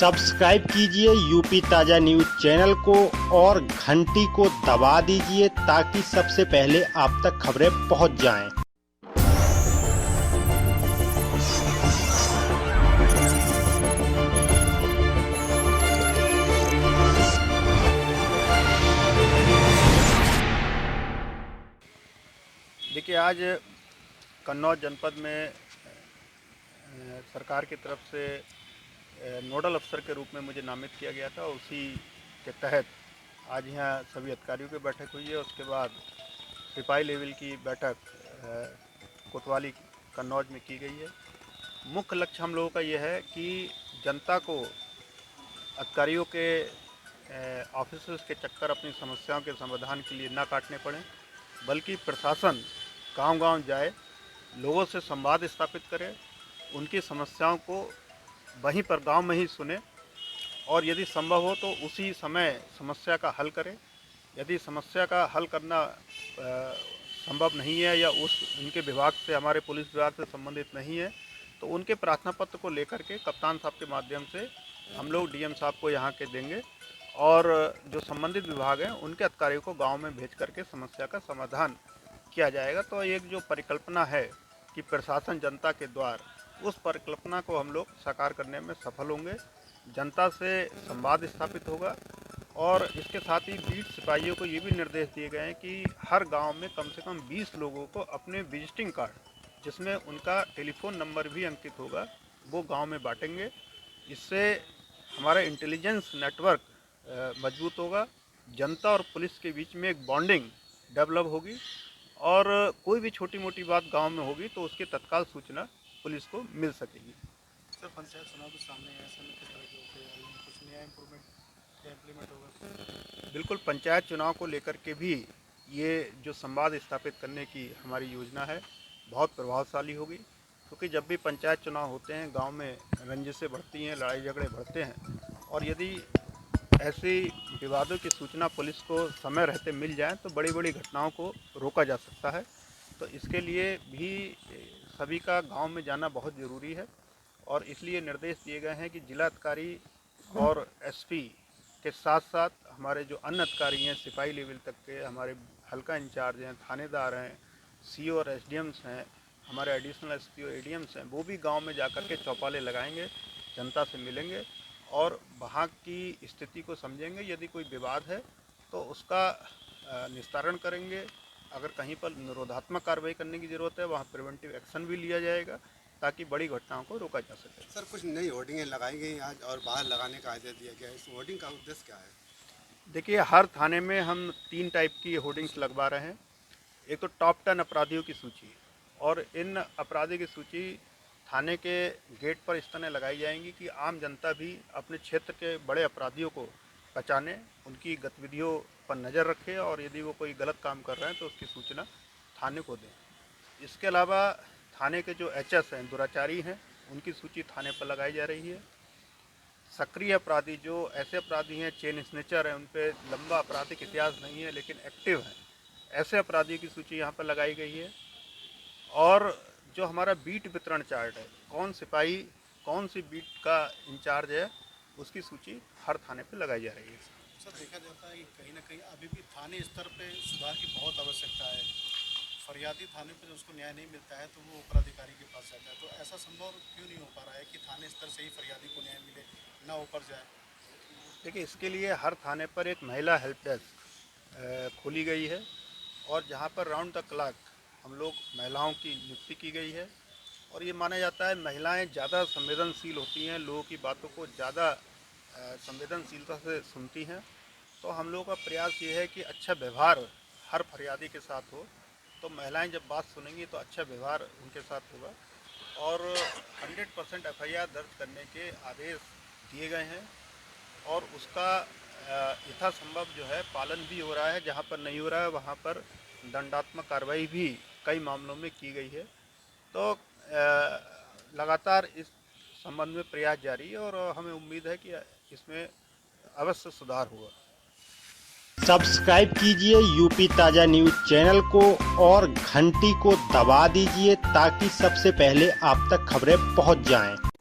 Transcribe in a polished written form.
Subscribe कीजिए UP ताजा news channel को और घंटी को दबा दीजिए ताकि सबसे पहले आप तक खबरें पहुंच जाएं। देखिए, आज कन्नौज जनपद में सरकार की तरफ से नोडल अफसर के रूप में मुझे नामित किया गया था। उसी के तहत आज यहाँ सभी अधिकारियों की बैठक हुई है। उसके बाद सिपाही लेवल की बैठक कोतवाली कन्नौज में की गई है। मुख्य लक्ष्य हम लोगों का यह है कि जनता को अधिकारियों के ऑफिस के चक्कर अपनी समस्याओं के समाधान के लिए ना काटने पड़े, बल्कि प्रशासन गांव-गांव जाए, लोगों से संवाद स्थापित करे, उनकी समस्याओं को वहीं पर गांव में ही सुने और यदि संभव हो तो उसी समय समस्या का हल करे। यदि समस्या का हल करना संभव नहीं है या उनके विभाग से, हमारे पुलिस विभाग से संबंधित नहीं है, तो उनके प्रार्थना पत्र को लेकर के कप्तान साहब के माध्यम से हम लोग डीएम साहब को यहाँ के देंगे और जो संबंधित विभाग हैं उनके अधिकारियों को गांव में भेज करके समस्या का समाधान किया जाएगा। तो एक जो परिकल्पना है कि प्रशासन जनता के द्वार, उस परिकल्पना को हम लोग साकार करने में सफल होंगे। जनता से संवाद स्थापित होगा और इसके साथ ही बीट सिपाहियों को ये भी निर्देश दिए गए हैं कि हर गांव में कम से कम 20 लोगों को अपने विजिटिंग कार्ड, जिसमें उनका टेलीफोन नंबर भी अंकित होगा, वो गांव में बांटेंगे। इससे हमारा इंटेलिजेंस नेटवर्क मजबूत होगा, जनता और पुलिस के बीच में एक बॉन्डिंग डेवलप होगी और कोई भी छोटी मोटी बात गांव में होगी तो उसकी तत्काल सूचना पुलिस को मिल सकेगी। सर, पंचायत चुनाव के सामने ऐसा नहीं कुछ नया इम्प्लीमेंट होगा? बिल्कुल, पंचायत चुनाव को लेकर के भी ये जो संवाद स्थापित करने की हमारी योजना है बहुत प्रभावशाली होगी, क्योंकि जब भी पंचायत चुनाव होते हैं गांव में रंजिशें बढ़ती हैं, लड़ाई झगड़े बढ़ते हैं और यदि ऐसी विवादों की सूचना पुलिस को समय रहते मिल जाए तो बड़ी बड़ी घटनाओं को रोका जा सकता है। तो इसके लिए भी सभी का गांव में जाना बहुत ज़रूरी है और इसलिए निर्देश दिए गए हैं कि जिला अधिकारी और एसपी के साथ साथ हमारे जो अन्य अधिकारी हैं, सिपाही लेवल तक के हमारे हल्का इंचार्ज हैं, थानेदार हैं, सीओ और एसडीएम्स हैं, हमारे एडिशनल एसपी और एडीएम्स हैं, वो भी गांव में जाकर के चौपाले लगाएंगे, जनता से मिलेंगे और वहाँ की स्थिति को समझेंगे। यदि कोई विवाद है तो उसका निस्तारण करेंगे। अगर कहीं पर निरोधात्मक कार्रवाई करने की ज़रूरत है, वहाँ प्रिवेंटिव एक्शन भी लिया जाएगा ताकि बड़ी घटनाओं को रोका जा सके। सर, कुछ नई होर्डिंगें लगाई गई आज और बाहर लगाने का आदेश दिया गया है। इस होर्डिंग का उद्देश्य क्या है? देखिए, हर थाने में हम 3 टाइप की होर्डिंग्स लगवा रहे हैं। एक तो टॉप 10 अपराधियों की सूची, और इन अपराधियों की सूची थाने के गेट पर इस तरह लगाई जाएंगी कि आम जनता भी अपने क्षेत्र के बड़े अपराधियों को पहचाने, उनकी गतिविधियों पर नज़र रखे और यदि वो कोई गलत काम कर रहे हैं तो उसकी सूचना थाने को दें। इसके अलावा थाने के जो एचएस हैं, दुराचारी हैं, उनकी सूची थाने पर लगाई जा रही है। सक्रिय अपराधी, जो ऐसे अपराधी हैं, चेन स्नेचर हैं, उन पर लंबा आपराधिक इतिहास नहीं है लेकिन एक्टिव हैं, ऐसे अपराधियों की सूची यहाँ पर लगाई गई है। और जो हमारा बीट वितरण चार्ट है, कौन सिपाही कौन सी बीट का इंचार्ज है, उसकी सूची हर थाने पे लगाई जा रही है। सर, देखा जाता है कि कहीं ना कहीं अभी भी थाने स्तर पे सुधार की बहुत आवश्यकता है। फरियादी थाने पे उसको न्याय नहीं मिलता है तो वो ऊपर अधिकारी के पास जाता है, तो ऐसा संभव क्यों नहीं हो पा रहा है कि थाने स्तर से ही फरियादी को न्याय मिले, ना ऊपर जाए? देखिए, इसके लिए हर थाने पर एक महिला हेल्प डेस्क खोली गई है और जहाँ पर राउंड द क्लॉक हम लोग महिलाओं की नियुक्ति की गई है और ये माना जाता है महिलाएं ज़्यादा संवेदनशील होती हैं, लोगों की बातों को ज़्यादा संवेदनशीलता से सुनती हैं। तो हम लोगों का प्रयास ये है कि अच्छा व्यवहार हर फरियादी के साथ हो, तो महिलाएं जब बात सुनेंगी तो अच्छा व्यवहार उनके साथ होगा और 100% एफआईआर दर्ज करने के आदेश दिए गए हैं और उसका यथासंभव जो है पालन भी हो रहा है। जहाँ पर नहीं हो रहा है वहाँ पर दंडात्मक कार्रवाई भी कई मामलों में की गई है। तो लगातार इस संबंध में प्रयास जारी है और हमें उम्मीद है कि इसमें अवश्य सुधार होगा। सब्सक्राइब कीजिए यूपी ताजा न्यूज चैनल को और घंटी को दबा दीजिए ताकि सबसे पहले आप तक खबरें पहुंच जाएं।